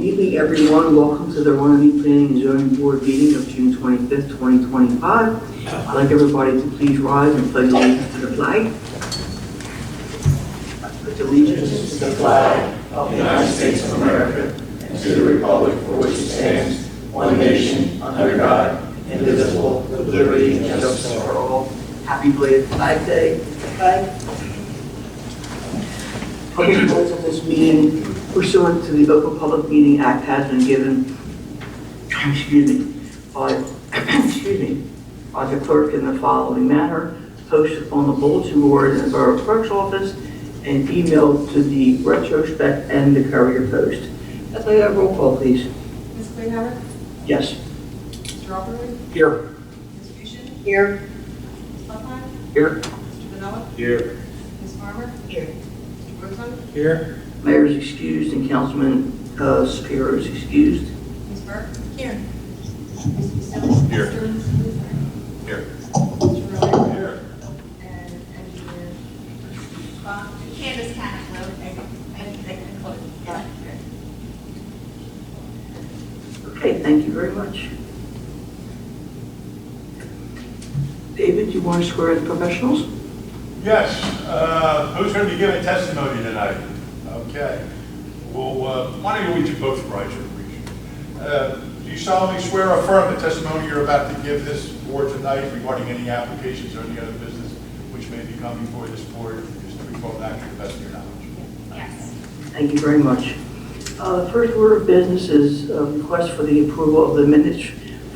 evening, everyone. Welcome to the Runnemede Planning and Zoning Board meeting of June 25th, 2025. I'd like everybody to please rise and pledge allegiance to the flag. Pledge allegiance to the flag of the United States of America and to the republic for which it stands, one nation, under God, indivisible, with liberty and justice for all. Happy belated Flag Day. Public notice of this meeting pursuant to the Open Public Meeting Act has been given, by the clerk in the following manner: posted on the bulletin board in the Borough Clerk's office and emailed to the Retrospect and the Courier Post. That's a roll call, please. Ms. Clayhauer? Yes. Mr. Alderwood? Here. Ms. Fusion? Here. Ms. Buckline? Here. Mr. Vanilla? Here. Ms. Farmer? Here. Mr. Rosen? Here. Mayor is excused and Councilman Shapiro is excused. Ms. Burke? Here. Here. Here. Here. Mr. Rowan? Here. And Engineer Candace Canfield, and Chloe. Yeah. Okay, thank you very much. David, do you want to swear in the professionals? Yes. Who's going to be giving testimony tonight? Okay. Well, why don't you both rise your Do you solemnly swear or affirm the testimony you're about to give this board tonight regarding any applications or any other business which may be coming before this board, just to report back to the best of your knowledge? Yes. Thank you very much. The first order of business is a request for the approval of the minutes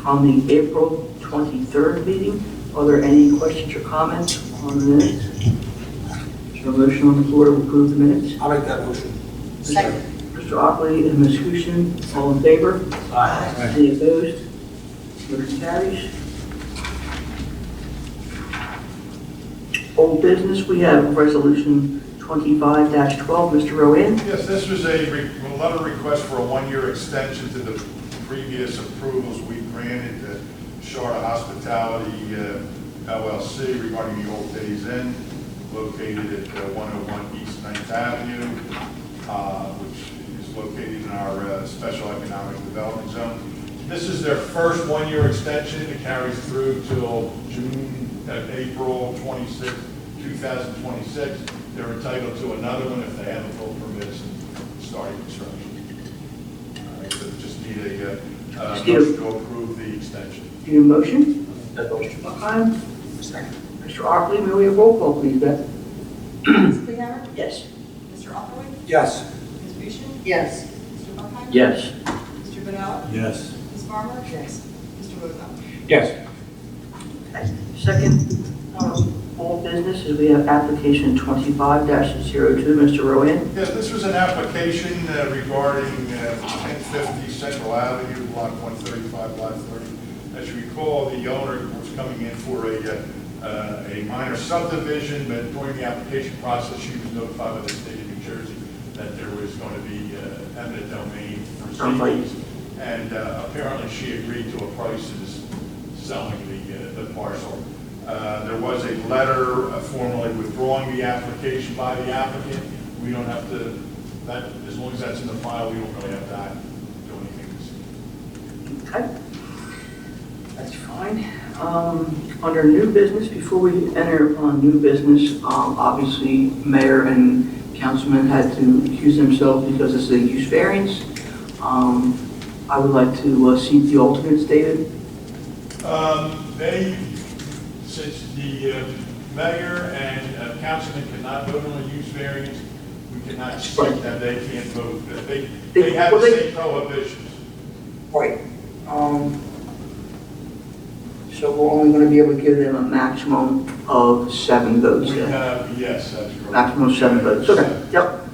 from the April 23rd meeting. Are there any questions or comments on the minutes? Is there a motion on the floor to approve the minutes? I'll make that motion. Second. Mr. Ockley and Ms. Hution, all in favor? Aye. Any opposed? Motion carries. Old business, we have resolution 25-12. Mr. Rowan? Yes, this was another request for a one-year extension to the previous approvals we granted to Charlotte Hospitality LLC regarding the Old Days Inn, located at 101 East 9th Avenue, which is located in our Special Economic Development Zone. This is their first one-year extension. It carries through till April 26, 2026. They're entitled to another one if they have the full permits and starting construction. All right, so just need a motion to approve the extension. Do you motion? That motion. Buckheim? Second. Mr. Ockley, may we have roll call, please, Beth? Ms. Clayhauer? Yes. Mr. Alderwood? Yes. Ms. Fusion? Yes. Mr. Buckline? Yes. Mr. Vanilla? Yes. Ms. Farmer? Yes. Mr. Rosen? Yes. Second, old business is we have application 25-02. Mr. Rowan? Yes, this was an application regarding 1050 Central Avenue, Block 135, Lot 30. As you recall, the owner was coming in for a minor subdivision, but during the application process, she was notified by the state of New Jersey that there was going to be eminent domain proceedings, and apparently she agreed to a price as selling the parcel. There was a letter formally withdrawing the application by the applicant. We don't have to, as long as that's in the file, we don't really have to do anything this evening. Okay. That's fine. Under new business, before we enter on new business, obviously Mayor and Councilman had to accuse themselves because it's a use variance. I would like to seat the alternates, David. Since the mayor and councilman cannot vote on a use variance, we cannot seat them. They can't vote. They have the same prohibitions. Right. So we're only going to be able to give them a maximum of 7 votes. We then. have, yes, that's correct. Maximum of 7 votes. Okay. Yep.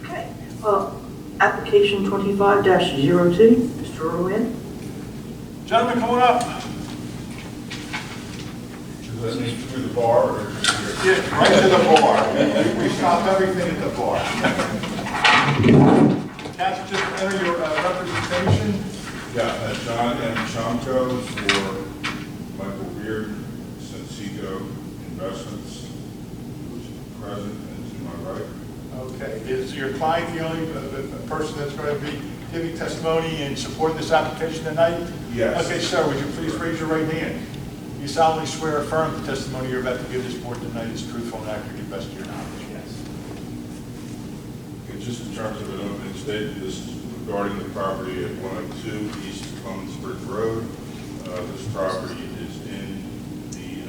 Okay. Application 25-02. Mr. Rowan? Gentlemen, come on up. Does that mean through the bar or just here? Yeah, right to the bar. We stop everything at the bar. Council, just enter your representation. Yeah, John M. Chamco for Michael Beard, Sensico Investments. client the only person that's going to be giving testimony in support of this application tonight? Yes. Okay, sir, would you please raise your right hand? You solemnly swear or affirm the testimony you're about to give this board tonight is truthful and accurate to the best of your knowledge? Yes. Okay, just in terms of an opening statement, this is regarding the property at 102 East Clemensburg Road. This property is in the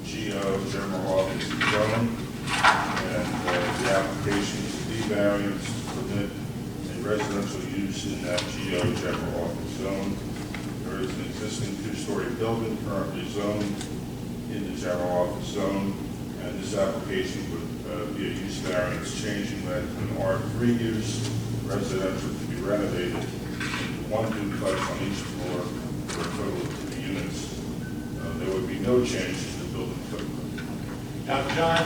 GO General Office zone, and the application is D variance to permit a residential use in that GO General Office zone. There is an existing two-story building currently zoned in the General Office zone, and this application would be a use variance changing that to an R3 use, residential to be renovated into one duplex on each floor for a total of 3 units. There would be no change to the building footprint. Now, John,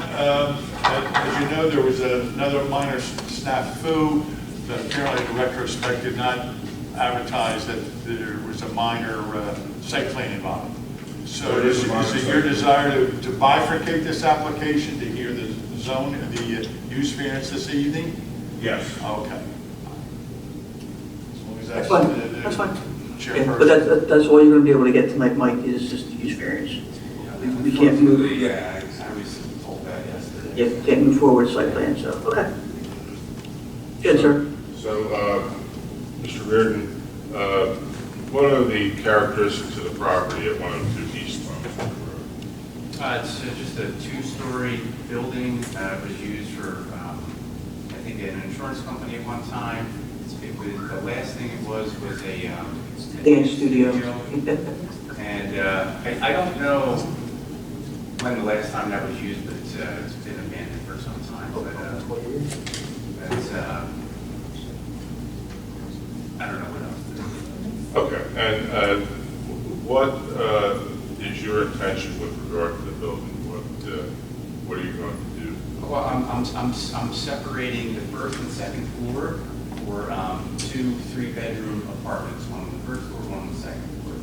as you know, there was another minor snafu that apparently the retrospect did not advertise that there was a minor site plan involved. So There is is a minor it site your plan. desire to bifurcate this application to hear the zone, the use variance this evening? Yes. Okay. As long as That's fine, the that's fine. Yeah, chairperson. but that's all you're gonna be able to get tonight, Mike, is just the use variance. We can't move, Yeah, I was told that yesterday. yeah, can't move forward with site plan, so, okay. Good, sir. So, Mr. Reardon, what are the characteristics of the property at 102 East Clemensburg Road? It's just a two-story building. It was used for, I think, an insurance company at one time. The last thing it was a Dance studio. And I don't know when the last time that was used, but it's been abandoned for some time. But it's, I don't know what else. Okay, and what is your intention with regard to the building? What are you going to do? Well, I'm separating the first and second floor for 2 3-bedroom apartments, one on the first floor, one on the second floor.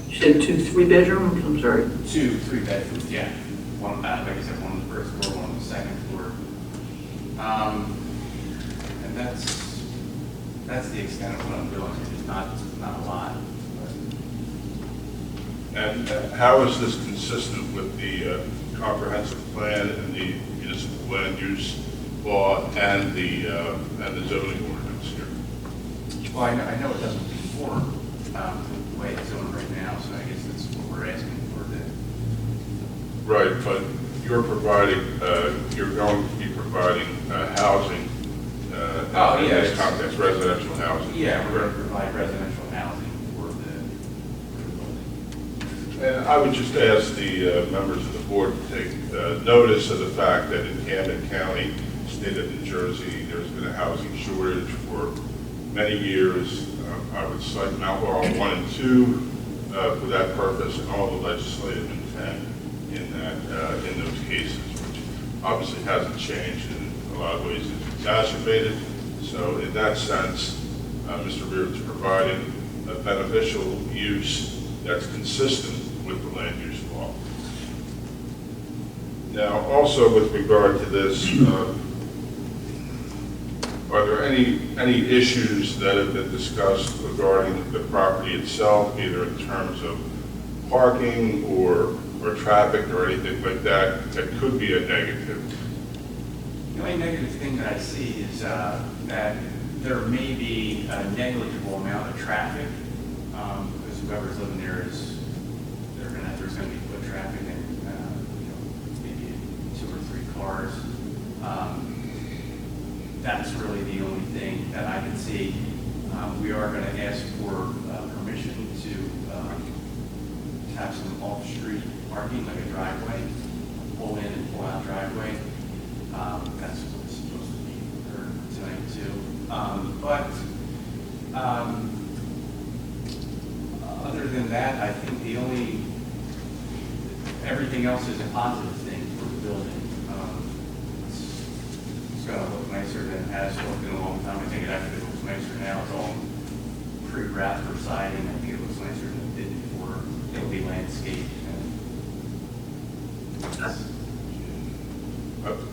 You said 2 3-bedroom, I'm sorry. 2 3-bedrooms, yeah. One, like I said, one on the first floor, one on the second floor. And that's the extent of what I'm doing. It's not a lot. And how is this consistent with the comprehensive plan and the municipal land use law and the zoning ordinance here? Well, I know it doesn't conform to the way it's zoned right now, so I guess that's what we're asking for. Right, but you're providing, you're going to be providing housing in this context, residential housing. Yeah, we're going to provide residential housing for the building. And I would just ask the members of the board to take notice of the fact that in Camden County, state of New Jersey, there's been a housing shortage for many years. I would cite Mount Laurel 1 and 2 for that purpose, and all the legislative intent in those cases, which obviously hasn't changed, and in a lot of ways it's exacerbated. So in that sense, Mr. Reardon's providing a beneficial use that's consistent with the land use law. Now, also with regard to this, are there any issues that have been discussed regarding the property itself, either in terms of parking or traffic or anything like that, that could be a negative? The only negative thing that I see is that there may be a negligible amount of traffic, because whoever's living there there's going to be foot traffic and maybe 2 or 3 cars. That's really the only thing that I can see. We are going to ask for permission to have some off-street parking, like a driveway, pull in and pull out driveway. That's what's supposed to be heard tonight too. Other than that, I think everything else is a positive thing for the building. It's going to look nicer than it has looked in a long time. I think it actually looks nicer now. It's all pre-wrapped for siding. I think it looks nicer than it did before. It'll be landscaped.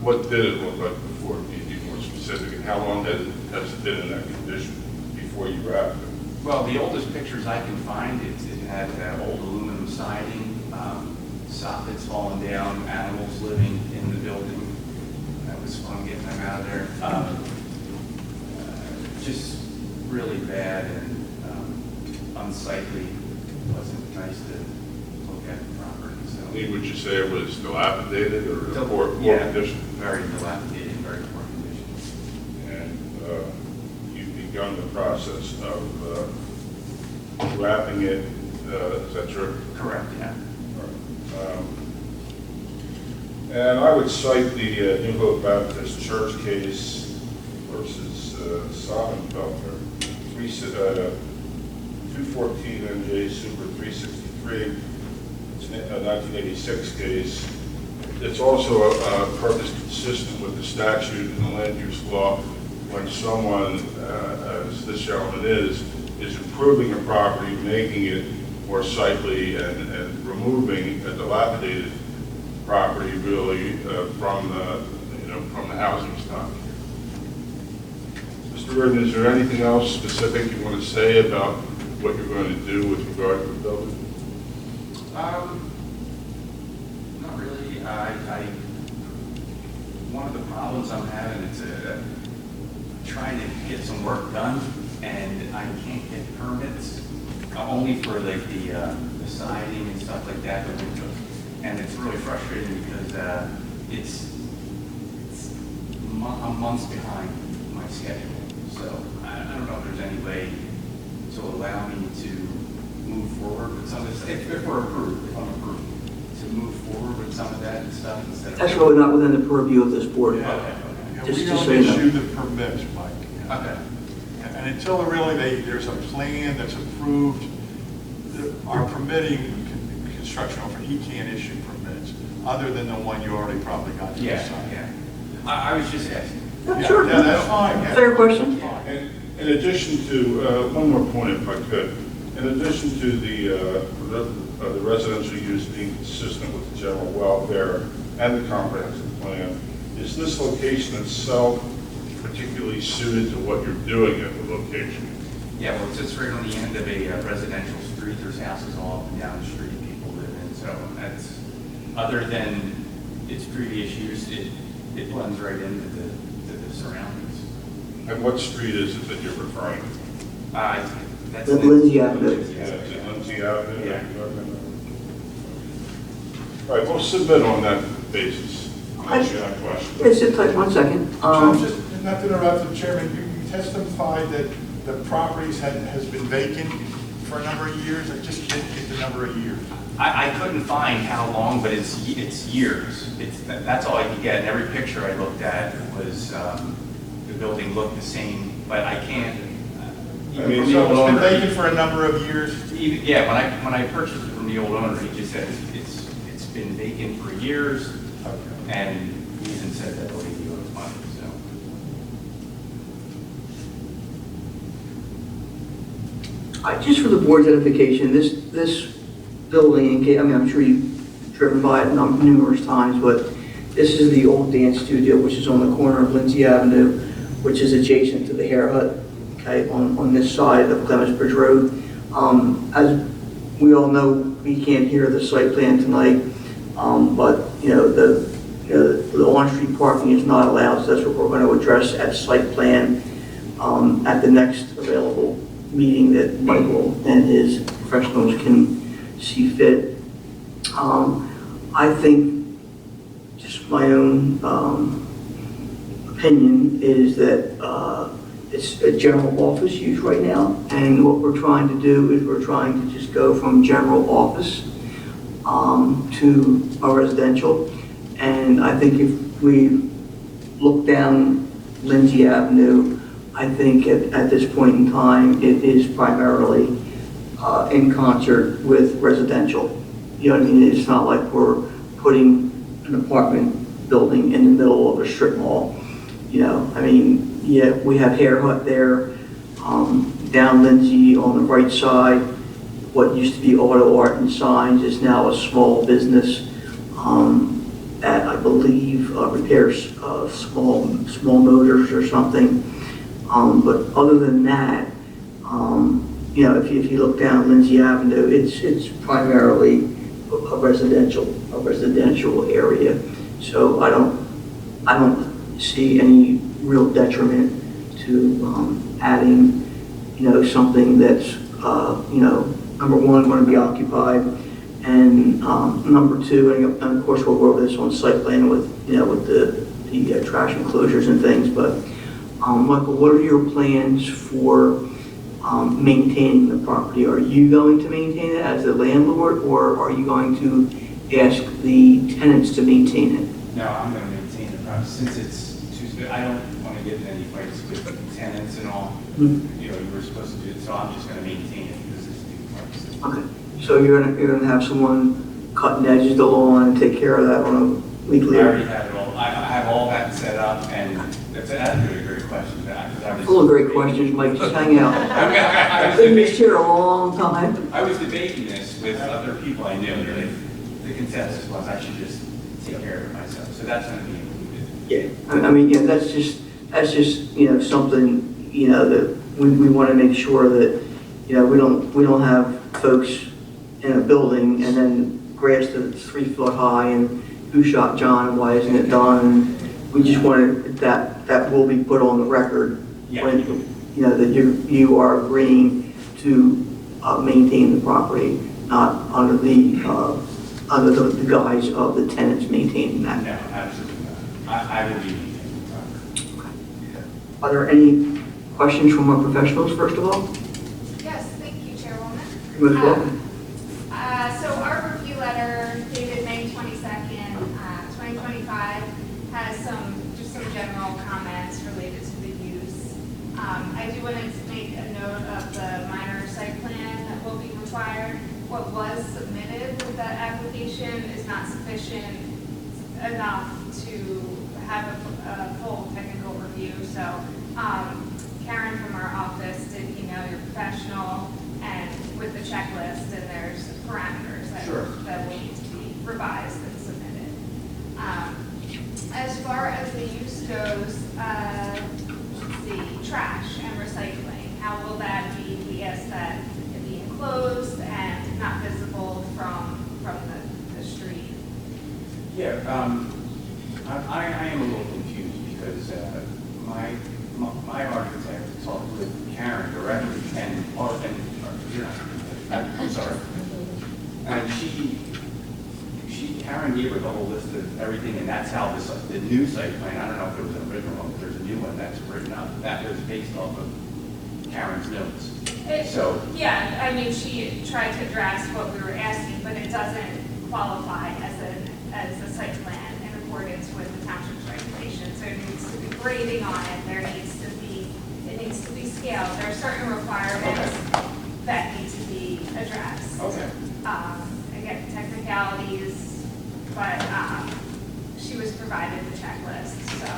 What did it look like before? You specific, and how long has it been in that condition before you wrapped it? Well, the oldest pictures I can find, it had old aluminum siding, soffits falling down, animals living in the building. That was fun getting them out of there. Just really bad and unsightly. Wasn't nice to look at the property. So. Would you say it was dilapidated or poor condition? Very dilapidated, very poor condition. And you've begun the process of wrapping it, is that true? Correct, yeah. And I would cite the New Hope Baptist Church case versus Sonnenfelder, 214 NJ Super 363. It's a 1986 case. It's also a purpose consistent with the statute and the land use law when someone, as this gentleman is improving a property, making it more sightly and removing a dilapidated property really from the housing stock. Mr. Reardon, is there anything else specific you want to say about what you're going to do with regard to the building? Not really. One of the problems I'm having is trying to get some work done, and I can't get permits, only for like the siding and stuff like that. And it's really frustrating because I'm months behind my schedule. So I don't know if there's any way to allow me to move forward with some of this, if we're approved, if I'm approved, to move forward with some of that and stuff instead of. That's really not within the purview of this board. Yeah. Okay. Yeah, Just we to don't say that. issue the permits, Mike. Okay. And until there's a plan that's approved, our permitting construction officer, he can't issue permits, other than the one you already probably got to Yeah, decide. yeah. I was just asking. Yeah, sure. Yeah, that's fine. Yeah. Fair question. That's fine. And in addition to, one more point if I could, in addition to the residential use being consistent with the general welfare and the comprehensive plan, is this location itself particularly suited to what you're doing at the location? Yeah, well, it's just right on the end of a residential street. There's houses all up and down the street people live in. So that's, other than its previous use, it blends right into the surroundings. And what street is it that you're referring to? That's Lindsay Avenue. Is it Lindsay Avenue? Yeah. All right, we'll submit on that basis. I'll ask you that question. Yes, sit tight 1 second. John, just not to interrupt the chairman, you testified that the properties has been vacant for a number of years. I just didn't get the number of years. I couldn't find how long, but it's years. That's all I could get. And every picture I looked at was the building looked the same, but I can't. I mean, So it's been vacant for a number of years? Yeah, when I purchased it from the old owner, he just said it's been vacant for years, and he even said that he'll give you his money. So Just for the board's edification, this building, I mean, I'm sure you've driven by it numerous times, but this is the old dance studio, which is on the corner of Lindsay Avenue, which is adjacent to the Hair Hut, okay, on this side of Clements Bridge Road. As we all know, we can't hear the site plan tonight, but, the on-street parking is not allowed, so that's what we're going to address at site plan at the next available meeting that Michael and his professionals can see fit. I think, just my own opinion, is that it's a general office use right now, and what we're trying to do is we're trying to just go from general office to a residential. And I think if we look down Lindsay Avenue, I think at this point in time, it is primarily in concert with residential. You know what I mean? It's not like we're putting an apartment building in the middle of a strip mall. I mean, yeah, we have Hair Hut there, down Lindsay on the right side. What used to be auto art and signs is now a small business. that I believe repairs small motors or something. But other than that, you know, if you look down Lindsay Avenue, it's primarily a residential area. So I don't see any real detriment to adding, you know, something that's, you know, number one, going to be occupied, and number two, and of course we'll go over this on site plan with, you know, with the trash enclosures and things. But Michael, what are your plans for maintaining the property? Are you going to maintain it as the landlord, or are you going to ask the tenants to maintain it? No, I'm going to maintain the property since it's Tuesday. I don't want to get in any fights with tenants and all. Mm-hmm. You know, you were supposed to do it, so I'm just going to maintain it because it's due parks. Okay, so you're gonna have someone cutting edges of the lawn and take care of that on a weekly? I already have it all. I have all that set up, and that's a really great question. Full of great questions, Mike, just hang out. I've been here a long time. I was debating this with other people I knew, and the consensus was I should just take care of it myself. So that's going to be included. Yeah, I mean, yeah, that's just, you know, something, you know, that we want to make sure that, you know, we don't have folks in a building and then grass that's 3 foot high and who shot John, why isn't it done? We just wanted that will be put on the record. Yeah. When, you know, that you are agreeing to maintain the property, not under the guise of the tenants maintaining that. No, absolutely not. I will be maintaining the property. Are there any questions from our professionals, first of all? Yes, thank you, Chairwoman. You're most welcome. So our review letter dated May 22nd, 2025 has just some general comments related to the use. I do want to make a note of the minor site plan that will be required. What was submitted with that application is not sufficient enough to have a full technical review. So Karen from our office did email your professional and with the checklist, and there's parameters that will need to be revised and submitted. As far as the use goes, let's see, trash and recycling, how will that be? We asked that it be enclosed and not visible from the street. Yeah, I am a little confused because my architect talked with Karen directly I'm sorry. And Karen gave her the whole list of everything, and that's how the new site plan, I don't know if there was an original one, but there's a new one that's written up. That was based off of Karen's notes. Yeah, I mean, she tried to address what we were asking, but it doesn't qualify as a site plan in accordance with the township's regulations. There needs to be grading on it. It needs to be scaled. There are certain requirements that need to be addressed. Okay. Again, technicalities, but she was provided the checklist. So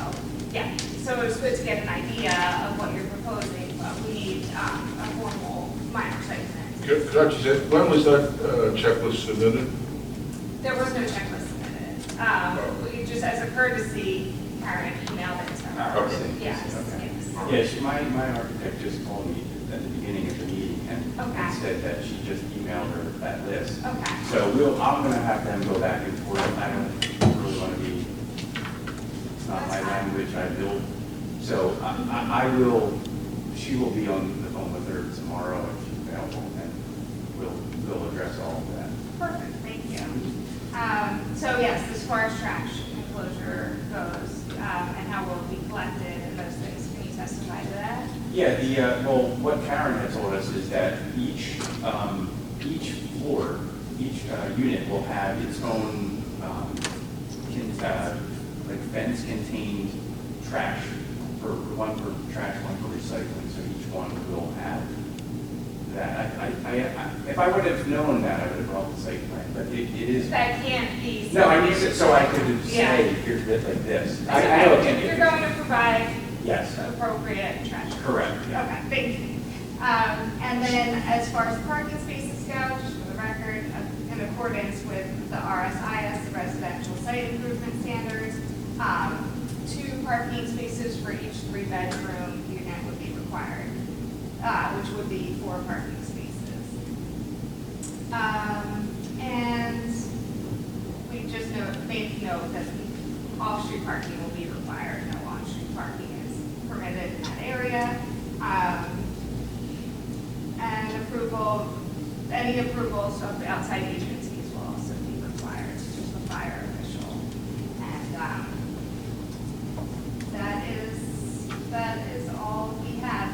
yeah, so it was good to get an idea of what you're proposing, but we need a formal minor site plan. Could I just ask, when was that checklist submitted? There was no checklist submitted. We just, as a courtesy, Karen emailed it to her. Okay. Yes, Okay. yes. Yeah, my architect just called me at the beginning of the meeting and said that she just emailed her that list. Okay. So I'm going to have them go back and forth. I don't really want to be, it's not my language, I build. So she will be on the phone with her tomorrow if she's available, and we'll address all of that. Perfect, thank you. So yes, as far as trash enclosure goes, and how will it be collected and those things, can you testify to that? Yeah, well, what Karen had told us is that each floor, each unit will have its own like fence-contained trash, one for trash, one for recycling. So each one will have that. If I would have known that, I would have brought the site plan. But it is. That can't be. No, I need it so I could say here's it like this. I know it can't be. You're going to provide. Yes. Appropriate trash. Correct. Yeah. Okay, thank you. And then as far as parking spaces go, just for the record, in accordance with the RSIS, the residential site improvement standards. 2 parking spaces for each 3-bedroom unit would be required, which would be 4 parking spaces. And we just made note that off-street parking will be required. No on-street parking is permitted in that area. And any approvals of outside agencies will also be required, such as the fire official. And that is all we have.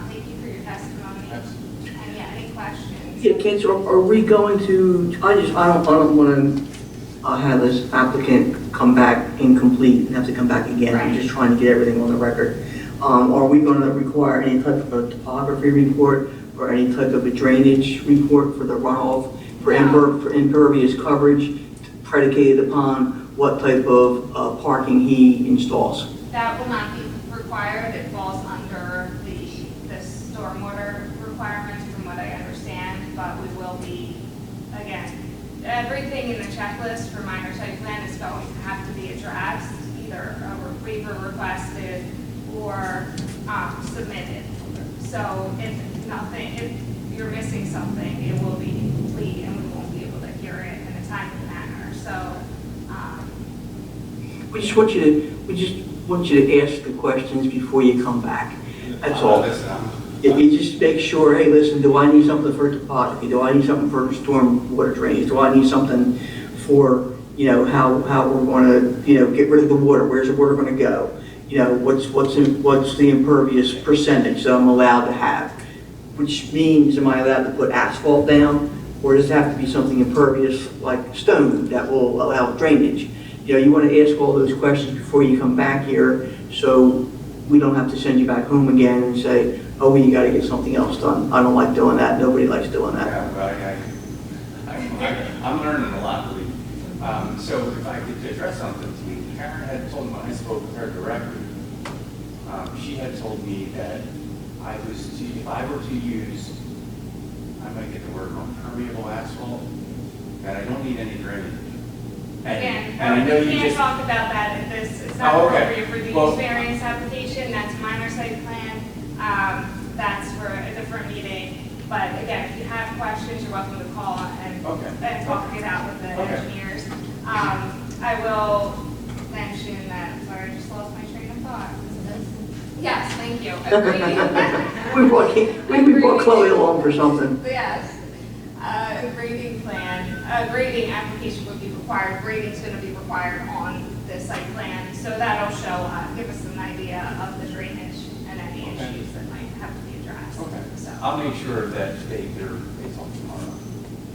Thank you for your testimony. And yeah, any questions? Yeah, Ken, so are we going to, I don't want to have this applicant come back incomplete and have to come back again. I'm just trying to get everything on the record. Are we going to require any type of a topography report or any type of a drainage report for the runoff, for impervious coverage predicated upon what type of parking he installs? That will not be required. It falls under the stormwater requirements from what I understand, but we will be, again, everything in the checklist for minor site plan is going to have to be addressed, either a waiver requested or submitted. So if you're missing something, it will be incomplete and we won't be able to hear it in a timely manner. So We just want you to ask the questions before you come back. That's all. If you just make sure, hey, listen, do I need something for topography? Do I need something for storm water drainage? Do I need something for, how we're going to, get rid of the water? Where's the water going to go? What's the impervious percentage that I'm allowed to have? Which means, am I allowed to put asphalt down? Or does it have to be something impervious like stone that will allow drainage? You want to ask all those questions before you come back here, so we don't have to send you back home again and say, oh, well, you got to get something else done. I don't like doing that. Nobody likes doing that. Yeah, well, I'm learning a lot, Lee. So if I could address something to me, Karen had told me when I spoke with her directly, she had told me that if I were to use, I might get the word wrong, permeable asphalt, that I don't need any drainage. again, And I know we you can't just, talk about that if it's not Oh, okay. appropriate for the Well- use variance application. That's minor site plan. That's for a different meeting. But again, if you have questions, you're welcome to call and talk it out with the engineers. I will mention that, sorry, I just lost my train of thought. Yes, thank you. We brought Chloe along for something. Yes. A grading plan, a grading application would be required. Grading is going to be required on the site plan. So that'll show, give us an idea of the drainage and any issues that might have to be addressed. Okay. So, I'll make sure that they talk tomorrow.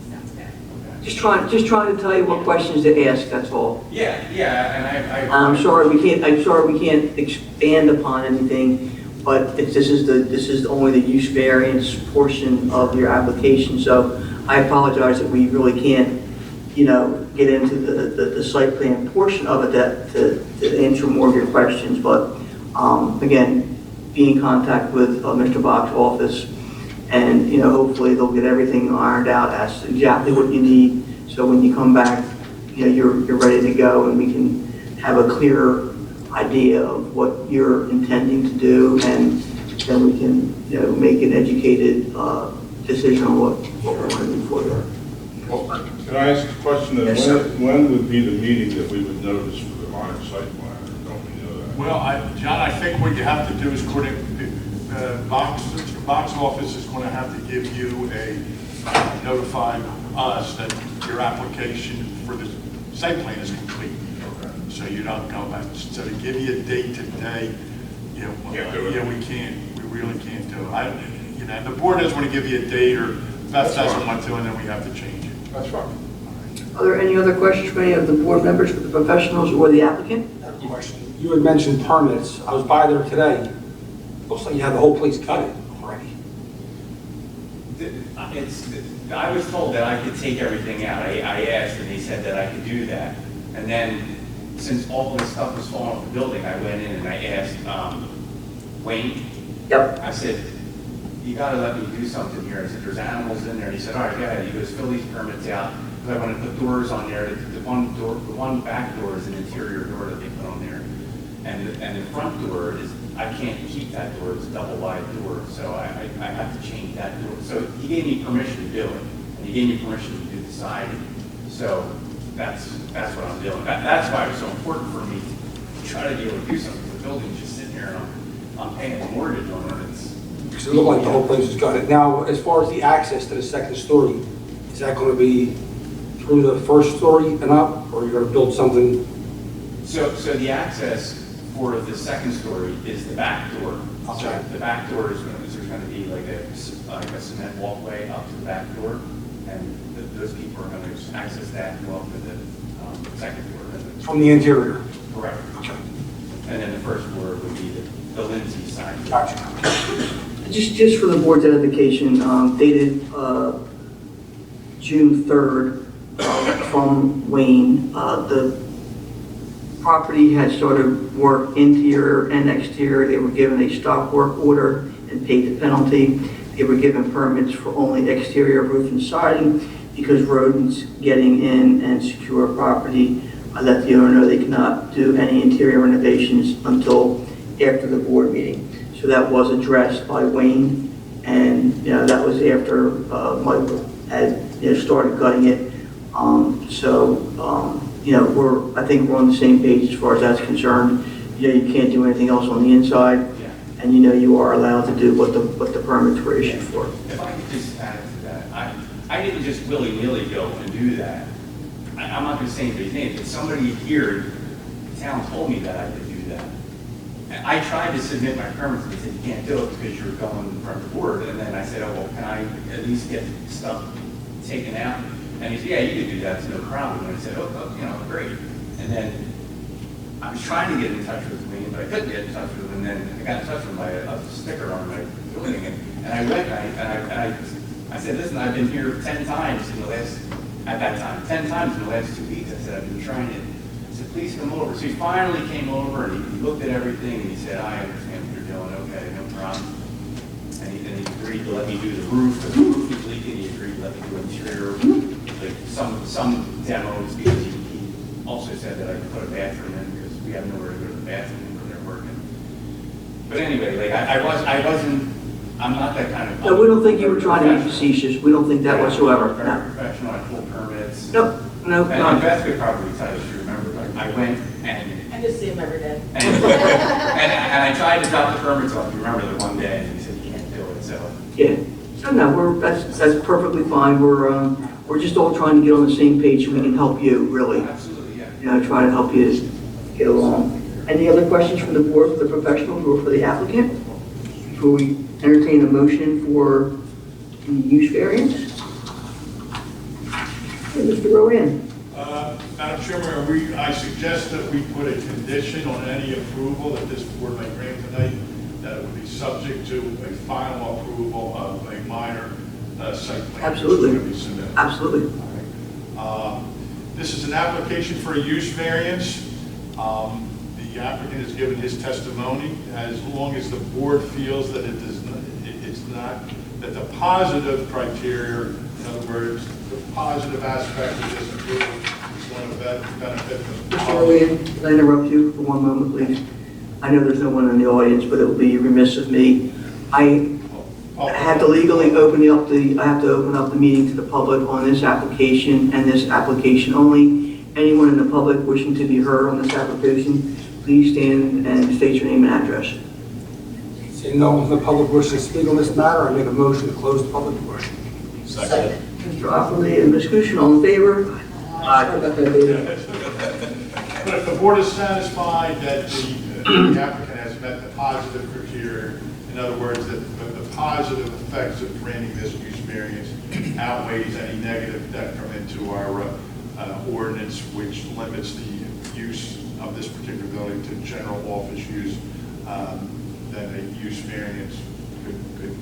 sounds good. Okay. Just trying to tell you what questions to ask, that's all. Yeah, and I'm sorry we can't expand upon anything, but this is only the use variance portion of your application, so I apologize that we really can't, get into the site plan portion of it to answer more of your questions, but again, be in contact with Mr. Bach's office, and hopefully they'll get everything ironed out as to exactly what you need, so when you come back, you're ready to go, and we can have a clearer idea of what you're intending to do, and then we can, make an educated decision on what we're going to do for there. Well, can I ask a question? Then? Yes, sir. When would be the meeting that we would notice for the minor site plan? Or don't we know that? Well, John, I think what you have to do is Mr. Bach's office is going to have to give you notify us that your application for the site plan is complete. Okay. So you don't go back. So to give you a date today, we really can't do it. The board doesn't want to give you a date, or Beth doesn't want to, and then we have to change it. That's fine. Are there any other questions for any of the board members, for the professionals, or the applicant? I have a question. You had mentioned permits. I was by there today. Looks like you had the whole place gutted already. I was told that I could take everything out. I asked, and they said that I could do that. And then, since all this stuff was falling off the building, I went in and I asked Wayne. Yep. I said, you gotta let me do something here. I said, there's animals in there. And he said, all right, go ahead. He goes, fill these permits out, because I want to put doors on there. The one back door is an interior door that they put on there. And the front door is, I can't keep that door, it's a double wide door, so I have to change that door. So he gave me permission to do it, and he gave me permission to do the siding. So that's what I'm doing. That's why it was so important for me to try to be able to do something. The building's just sitting there and I'm paying a mortgage on it. Because it looked like the whole place is gutted. Now, as far as the access to the second story, is that going to be through the first story and up, or you're going to build something? So the access for the second story is the back door. Okay. So the back door is there's going to be like a cement walkway up to the back door, and those people are going to access that and go up to the second floor. From the interior? Correct. Okay. And then the first floor would be the Lindsay side. Gotcha. Just for the board's edification, dated June 3rd from Wayne, the property had started work interior and exterior. They were given a stop work order and paid the penalty. They were given permits for only exterior roof and siding because rodents getting in and secure property. I let the owner know they cannot do any interior renovations until after the board meeting. So that was addressed by Wayne, and that was after Michael had started gutting it. I think we're on the same page as far as that's concerned. You can't do anything else on the inside, Yeah. and you are allowed to do what the permits were issued for. If I could just add to that, I didn't just willy-nilly go and do that. I'm not going to say anybody's name, but somebody here, the town told me that I could do that. And I tried to submit my permits, and they said, you can't do it because you're going in front of the board. And then I said, oh, well, can I at least get stuff taken out? And he said, yeah, you can do that, it's no problem. And I said, oh, great. And then I was trying to get in touch with me, but I couldn't get in touch with him. And then I got in touch with him by a sticker on my building. And I went and I said, listen, I've been here 10 times in the last, at that time, 10 times in the last 2 weeks. I said, I've been trying it. I said, please come over. So he finally came over and he looked at everything and he said, I understand what you're doing, okay, no problem. And he agreed to let me do the roof. The roof was leaking, he agreed to let me do interior, like some demos, because he also said that I could put a bathroom in because we have nowhere to go to the bathroom when they're working. But anyway, like I'm not that kind of. No, we don't think you were trying to be facetious. We don't think that whatsoever. Very No. professional, I pulled permits. No. And Beth could probably tell you, if you remember, like, I went and I just see him every day. and I tried to drop the permits off. You remember the one day, and he said you can't do it. So Yeah. So no, that's perfectly fine. We're just all trying to get on the same page so we can help you, really. absolutely, yeah. Try to help you get along. Any other questions from the board, for the professionals, or for the applicant? Before we entertain a motion for the use variance? Hey, Mr. Rowan. Madam Chairman, I suggest that we put a condition on any approval that this board may grant tonight, that it would be subject to a final approval of a minor site plan. Absolutely. Which is going to be submitted. Absolutely. This is an application for a use variance. The applicant has given his testimony. As long as the board feels that it's not, that the positive criteria, in other words, the positive aspect of this approval is going to benefit the Mr. Rowan, can I interrupt you for one moment, please? I know there's no one in the audience, but it would be remiss of me. I have to legally open up the meeting to the public on this application and this application only. Anyone in the public wishing to be heard on this application, please stand and state your name and address. Seeing no one from the public wishes to speak on this matter, I make a motion to close the public portion. Second. Mr. Ockley and Ms. Cushing, all in favor? Aye. But if the board is satisfied that the applicant has met the positive criteria, in other words, that the positive effects of granting this use variance outweighs any negative that come into our ordinance, which limits the use of this particular building to general office use, then a use variance could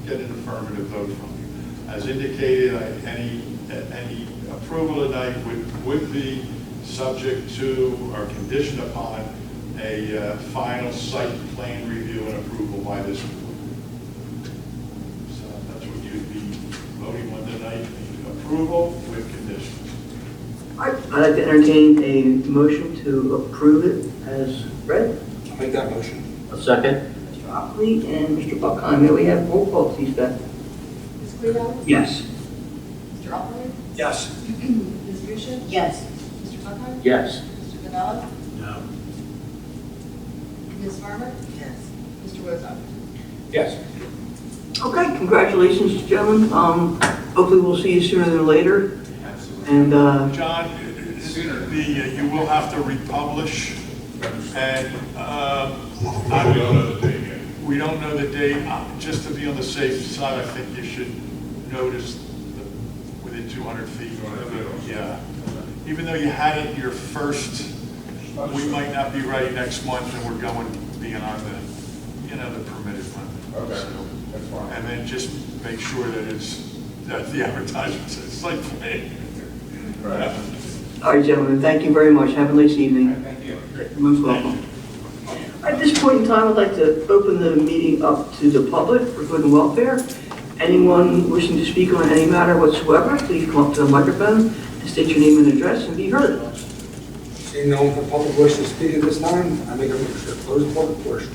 get an affirmative vote from you. As indicated, any approval tonight would be subject to or conditioned upon a final site plan review and approval by this board. So that's what you'd be voting on tonight, the approval with conditions. All right, I'd like to entertain a motion to approve it as read. I'll make that motion. A second? Mr. Ockley and Mr. Buckheim, may we have roll call, please, Beth? Ms. Guido? Yes. Mr. Alvarez? Yes. Ms. Fusion? Yes. Mr. Buckheim? Yes. Mr. Vinella? No. Ms. Farmer? Yes. Mr. Rozak? Yes. Okay, congratulations, gentlemen. Hopefully we'll see you sooner than later. Absolutely. And, John, you will have to republish, and We don't know the date yet. we don't know the date. Just to be on the safe side, I think you should notice within 200 feet. 200 feet. Yeah. Even though you had it your first, we might not be ready next month, and we're going beyond the permitted limit. Okay, So, that's fine. and then just make sure that the advertisement says site plan. Right. all right, gentlemen, thank you very much. Have a nice evening. Thank you. You're most welcome. At this point in time, I'd like to open the meeting up to the public for good and welfare. Anyone wishing to speak on any matter whatsoever, please come up to the microphone and state your name and address and be heard. Seeing no one from the public wishes to speak at this time, I make a motion to close the public portion.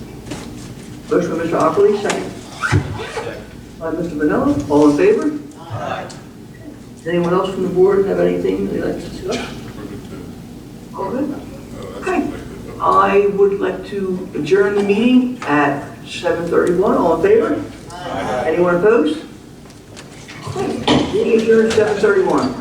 Motion by Mr. Ockley, second. By Mr. Vanilla, all in favor? Aye. Does anyone else from the board have anything they'd like to discuss? We're good to- All good? that's Okay. like the- I would like to adjourn the meeting at 7:31. All in favor? Anyone opposed? Okay. Meeting adjourned 7:31.